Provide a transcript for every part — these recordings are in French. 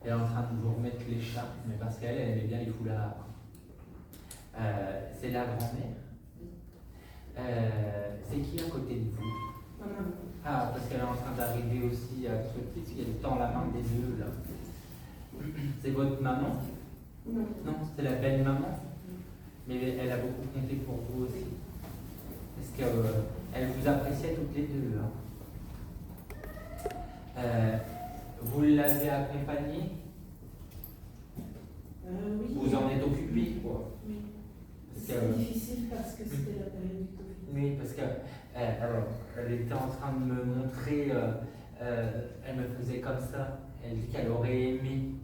Elle est en train de vous remettre l'écharpe, mais parce qu'elle aimait bien les foulards. C'est la grand-mère. C'est qui à côté de vous? Maman. Ah, parce qu'elle est en train d'arriver aussi à ce petit, elle tend la main des deux là. C'est votre maman? Non. Non, c'est la belle maman. Mais elle a beaucoup compté pour vous aussi. Parce qu'elle vous appréciait toutes les deux. Hein. Vous l'avez accompagnée? Oui. Vous en êtes occupé, quoi? Oui. C'était difficile parce que c'était la période du Covid. Oui, parce qu'elle était en train de me montrer, elle me faisait comme ça. Elle dit qu'elle aurait aimé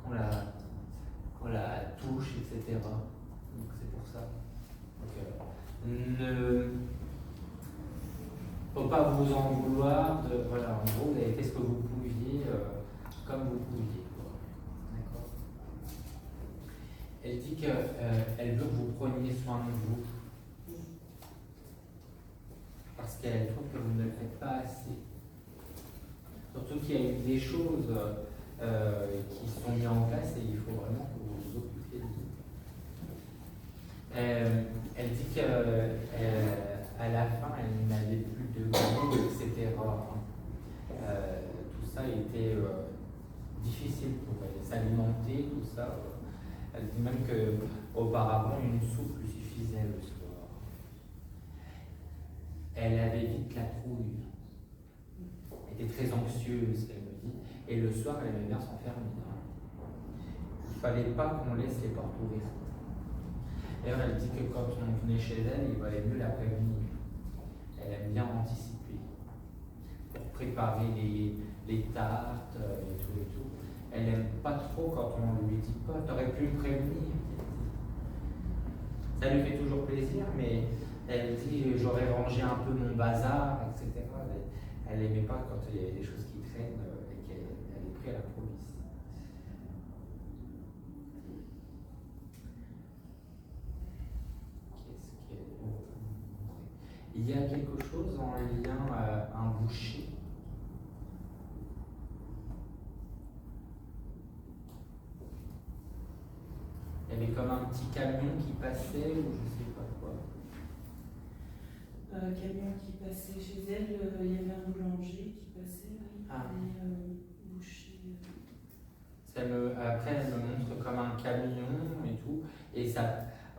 qu'on la touche, etc. Donc c'est pour ça. Donc, ne faut pas vous en vouloir. Voilà, en gros, vous avez fait ce que vous pouviez, comme vous pouviez. D'accord. Elle dit qu'elle veut que vous preniez soin de vous. Parce qu'elle trouve que vous ne le faites pas assez. Surtout qu'il y a eu des choses qui sont mises en place et il faut vraiment que vous vous occupiez de vous. Elle dit qu'à la fin, elle n'avait plus de goût, etc. Tout ça était difficile pour elle. S'alimenter, tout ça. Elle dit même qu'auparavant, une soupe lui suffisait le soir. Elle avait vite la trouille. Elle était très anxieuse, elle me dit. Et le soir, elle aimait bien s'enfermer. Il ne fallait pas qu'on laisse les portes ouvertes. D'ailleurs, elle dit que quand on venait chez elle, il valait mieux la prévenir. Elle aime bien anticiper. Pour préparer les tartes et tout et tout. Elle n'aime pas trop quand on ne lui dit pas. T'aurais pu me prévenir. Ça lui fait toujours plaisir, mais elle dit j'aurais rangé un peu mon bazar, etc. Elle n'aimait pas quand il y avait des choses qui traînent et qu'elle est prise à l'improviste. Il y a quelque chose en lien à un boucher. Il y avait comme un petit camion qui passait ou je sais pas quoi. Camion qui passait chez elle, il y avait un boulanger qui passait, oui, et boucher. Après, elle me montre comme un camion et tout, et ça,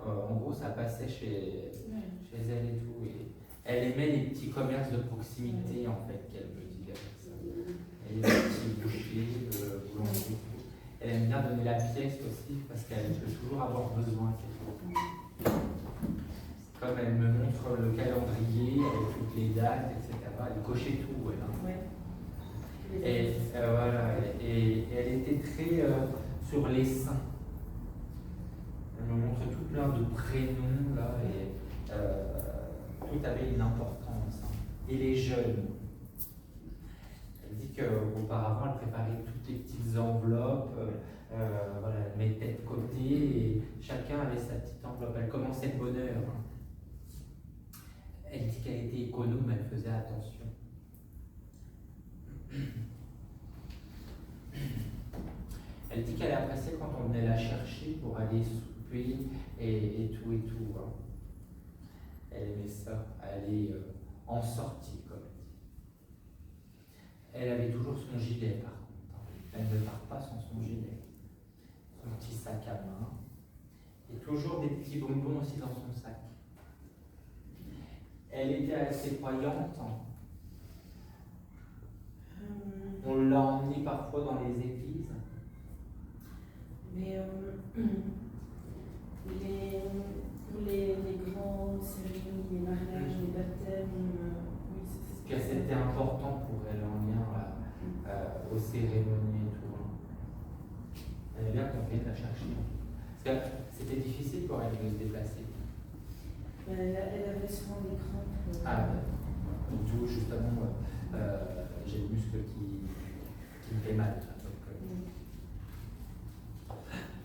en gros, ça passait chez elle et tout. Et elle aimait les petits commerces de proximité, en fait, qu'elle me dit avec ça. Et les petits bouchers, boulangers. Elle aime bien donner la pièce aussi, parce qu'elle peut toujours avoir besoin. Comme elle me montre le calendrier avec toutes les dates, etc. Elle cochait tout, elle. Hein. Ouais. Et voilà, et elle était très sur les saints. Elle me montre tout plein de prénoms là, et tout avait une importance. Hein. Et les jeunes. Elle dit qu'auparavant, elle préparait toutes les petites enveloppes, voilà, elle mettait de côté et chacun avait sa petite enveloppe. Elle commençait de bonne heure. Hein. Elle dit qu'elle était économe, elle faisait attention. Elle dit qu'elle appréciait quand on venait la chercher pour aller souper et tout et tout. Hein. Elle aimait ça, aller en sortie, comme elle dit. Elle avait toujours son gilet, par contre. Hein. Elle ne part pas sans son gilet. Son petit sac à main. Et toujours des petits bonbons aussi dans son sac. Elle était assez croyante. Hein. On l'a emmenée parfois dans les églises. Mais pour les grands cérémonies, les mariages, les baptêmes, oui, que c'était important pour elle en lien aux cérémonies et tout. Elle est bien qu'on vienne la chercher. Parce que c'était difficile pour elle de se déplacer. Elle avait souvent des crampes. Ah, d'où justement, j'ai le muscle qui me fait mal.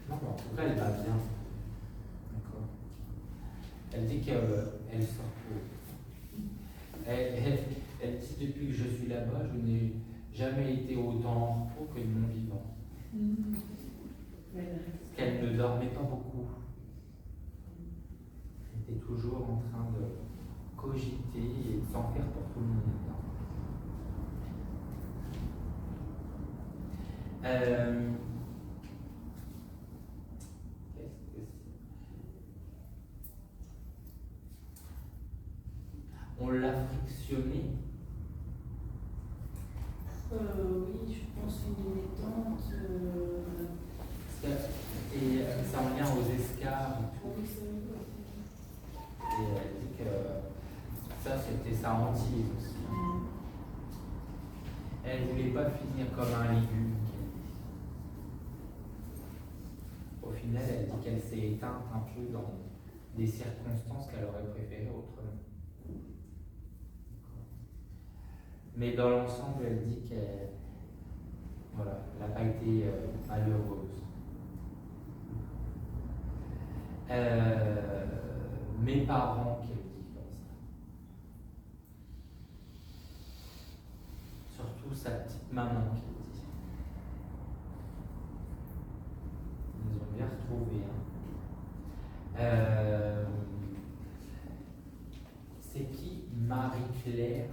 Donc, non, en tout cas, elle va bien. D'accord. Elle dit qu'elle sort. Elle dit depuis que je suis là-bas, je n'ai jamais été autant en repos que de mon vivant. Parce qu'elle ne dormait pas beaucoup. Elle était toujours en train de cogiter et de s'en faire pour tout le monde. Qu'est-ce que c'est? On l'a frictionné. Oui, je pense une détente. Et c'est en lien aux escarres et tout. Oui, c'est vrai. Et elle dit que ça, c'était sa hantise aussi. Elle ne voulait pas finir comme un légume. Au final, elle dit qu'elle s'est éteinte un peu dans des circonstances qu'elle aurait préférées autrement. Mais dans l'ensemble, elle dit qu'elle n'a pas été malheureuse. Mes parents, qu'elle dit comme ça. Surtout sa petite maman, qu'elle dit. Ils ont bien retrouvé. C'est qui Marie-Claire?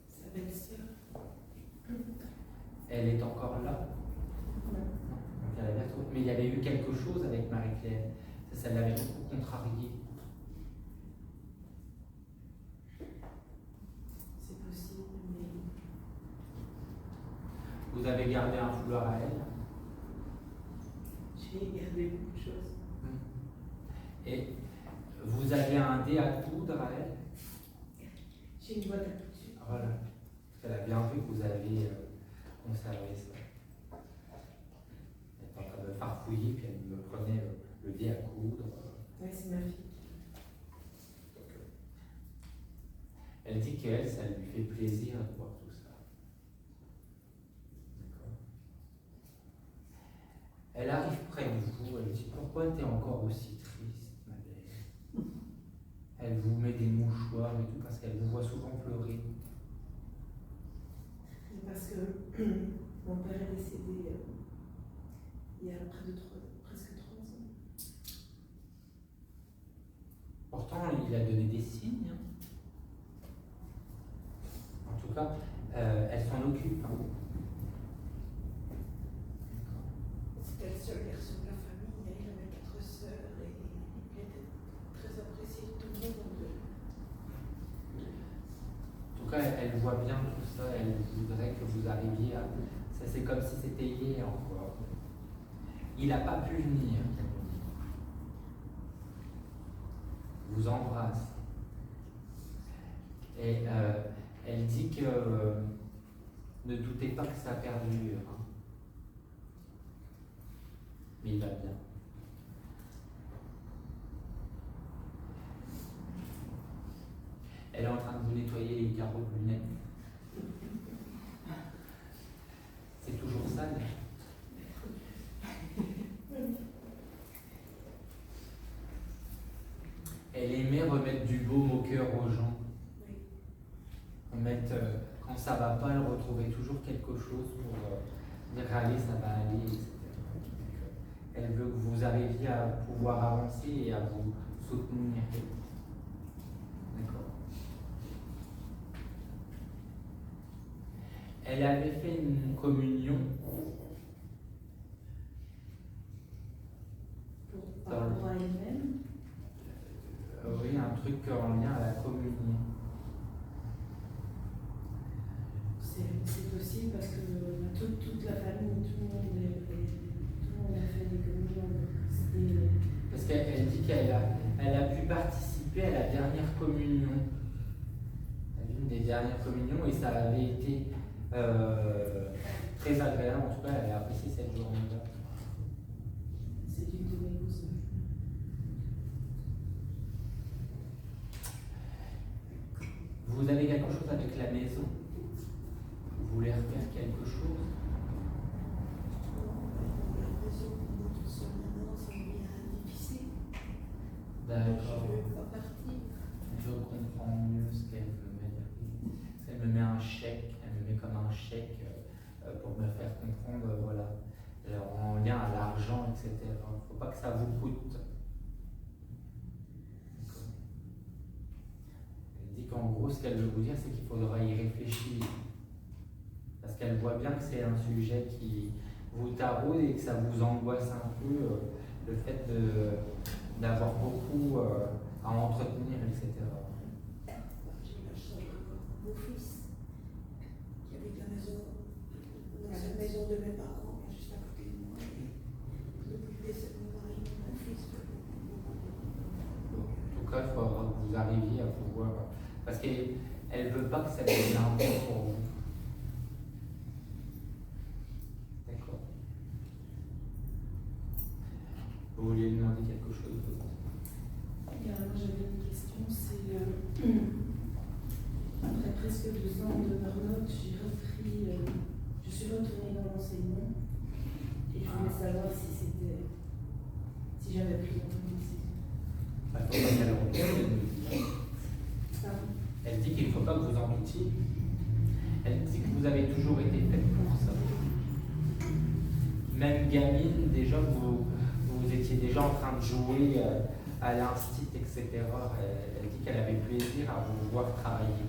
Sa belle-sœur. Elle est encore là? Non. Donc elle avait retrouvé. Mais il y avait eu quelque chose avec Marie-Claire. Ça l'avait beaucoup contrarié. C'est possible, mais. Vous avez gardé un foulard à elle? J'ai gardé beaucoup de choses. Et vous avez un dé à coudre à elle? J'ai une boîte à couture. Voilà. Elle a bien vu que vous avez conservé ça. Elle est en train de farfouiller, puis elle me prenait le dé à coudre. Oui, c'est ma fille. Elle dit qu'elle, ça lui fait plaisir de voir tout ça. D'accord. Elle arrive près de vous, elle dit: pourquoi tu es encore aussi triste, ma belle? Elle vous met des mouchoirs et tout parce qu'elle vous voit souvent pleurer. Parce que mon père est décédé il y a presque 3 ans. Pourtant, il a donné des signes. En tout cas, elle s'en occupe. C'était le seul garçon de la famille. Il avait 4 sœurs et il était très apprécié de tout le monde. En tout cas, elle voit bien tout ça. Elle voudrait que vous arriviez à. Ça, c'est comme si c'était hier encore. Il n'a pas pu venir. Vous embrasse. Et elle dit que ne doutez pas que ça perdure. Hein. Mais il va bien. Elle est en train de vous nettoyer les carreaux de lunettes. C'est toujours sale. Elle aimait remettre du baume au cœur aux gens. Remettre, quand ça va pas, elle retrouvait toujours quelque chose pour dire allez, ça va aller, etc. Elle veut que vous arriviez à pouvoir avancer et à vous soutenir. D'accord. Elle avait fait une communion. Par rapport à elle-même. Oui, un truc en lien à la communion. C'est possible parce que toute la famille, tout le monde a fait des communions. Parce qu'elle dit qu'elle a pu participer à la dernière communion. L'une des dernières communions, et ça avait été très agréable. En tout cas, elle avait apprécié cette journée-là. C'est une de mes cousines. Vous avez quelque chose avec la maison? Vous voulez refaire quelque chose? D'accord. Je comprends mieux ce qu'elle veut me dire. Elle me met un chèque, elle me met comme un chèque pour me faire comprendre, voilà, en lien à l'argent, etc. Il ne faut pas que ça vous coûte. Elle dit qu'en gros, ce qu'elle veut vous dire, c'est qu'il faudra y réfléchir. Parce qu'elle voit bien que c'est un sujet qui vous taraude et que ça vous angoisse un peu, le fait d'avoir beaucoup à entretenir, etc. J'ai eu la chance d'avoir un beau-fils qui habite la maison, dans cette maison de mes parents, juste à côté de moi. Et depuis le décès de mon mari, mon fils fait beaucoup. En tout cas, il faudra que vous arriviez à pouvoir. Parce qu'elle ne veut pas que ça devienne un poids pour vous. D'accord. Vous vouliez lui demander quelque chose d'autre? Moi j'avais une question, c'est après presque 2 ans de burn-out, je suis retournée dans l'enseignement et je voulais savoir si j'avais pris la bonne décision. Il faut pas qu'elle retourne. Elle dit qu'il ne faut pas que vous en doutiez. Elle dit que vous avez toujours été faite pour ça. Même gamine, déjà, vous étiez déjà en train de jouer à l'instit, etc. Elle dit qu'elle avait plaisir à vous voir travailler.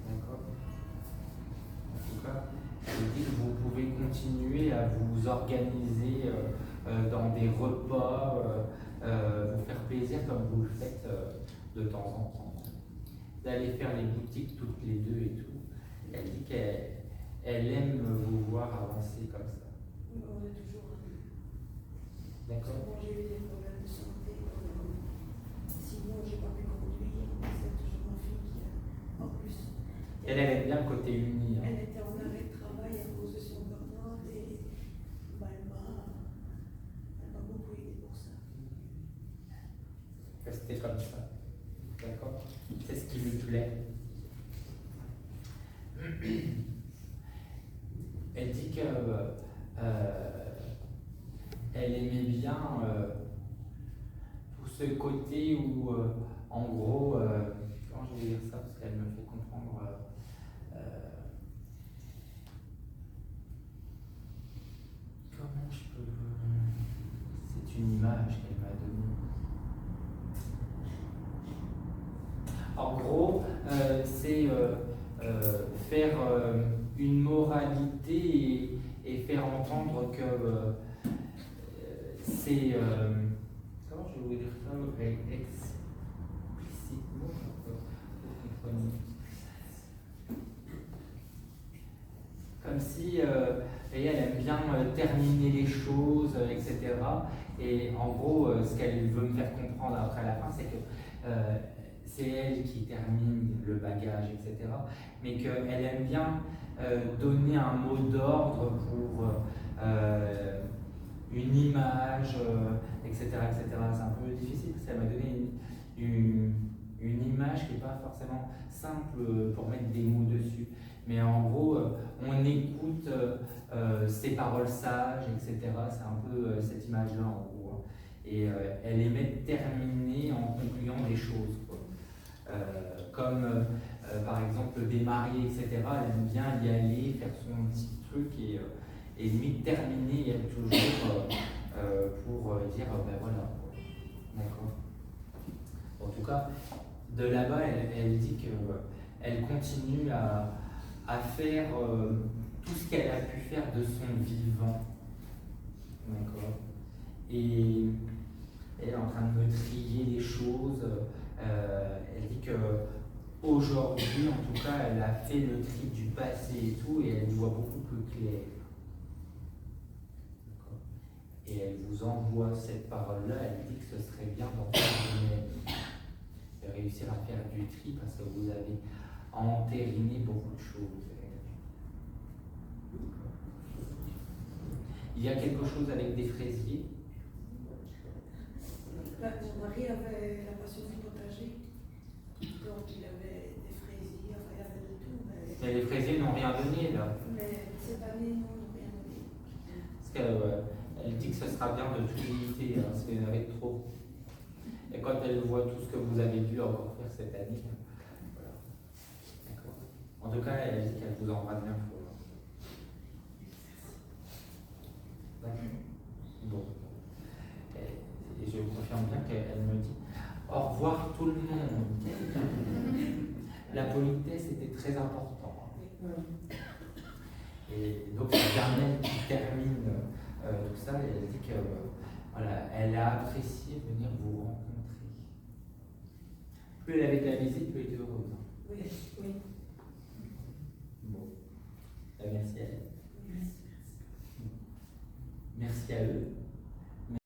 D'accord? En tout cas, elle dit que vous pouvez continuer à vous organiser dans des repas, vous faire plaisir comme vous le faites de temps en temps. D'aller faire les boutiques toutes les deux et tout. Elle dit qu'elle aime vous voir avancer comme ça. On est toujours. D'accord. Moi, j'ai eu des problèmes de santé. 6 mois, j'ai pas pu conduire. C'est toujours ma fille qui a. En plus. Elle aime bien le côté uni. Hein. Elle était en arrêt de travail à cause de son burn-out et elle m'a beaucoup aidé pour ça. Rester comme ça. D'accord. C'est ce qui lui plaît. Elle dit que elle aimait bien tout ce côté où, en gros, comment je vais dire ça parce qu'elle me fait comprendre. Comment je peux. C'est une image qu'elle m'a donnée. En gros, c'est faire une moralité et faire entendre que c'est. Comment je vais vous dire ça explicitement? Comme si elle aime bien terminer les choses, etc. Et en gros, ce qu'elle veut me faire comprendre après la fin, c'est que c'est elle qui termine le bagage, etc. Mais qu'elle aime bien donner un mot d'ordre pour une image, etc., etc. C'est un peu difficile parce qu'elle m'a donné une image qui n'est pas forcément simple pour mettre des mots dessus. Mais en gros, on écoute ses paroles sages, etc. C'est un peu cette image-là, en gros. Et elle aimait terminer en concluant des choses, quoi. Comme par exemple des mariés, etc. Elle aime bien y aller, faire son petit truc et limite terminer elle toujours pour dire ben voilà. D'accord. En tout cas, de là-bas, elle dit qu'elle continue à faire tout ce qu'elle a pu faire de son vivant. D'accord. Et elle est en train de me trier les choses. Elle dit qu'aujourd'hui, en tout cas, elle a fait le tri du passé et tout, et elle y voit beaucoup plus clair. D'accord. Et elle vous envoie cette parole-là, elle dit que ce serait bien d'en faire vous-même. De réussir à faire du tri parce que vous avez entériné beaucoup de choses. Il y a quelque chose avec des fraisiers. Mon mari avait la passion du potager, donc il avait des fraisiers, enfin il avait de tout. Mais les fraisiers n'ont rien donné là. Mais cette année, non, ils n'ont rien donné. Parce qu'elle dit que ce sera bien de tout limiter, hein, parce qu'il y en avait trop. Et quand elle voit tout ce que vous avez dû encore faire cette année, En tout cas, elle dit qu'elle vous embrasse bien fort. Bon. Et je confirme bien qu'elle me dit au revoir tout le monde. La politesse était très importante. Et donc c'est Carmen qui termine tout ça et elle dit que voilà, elle a apprécié venir vous rencontrer. Plus elle avait de la visite, plus elle était heureuse. Oui, oui.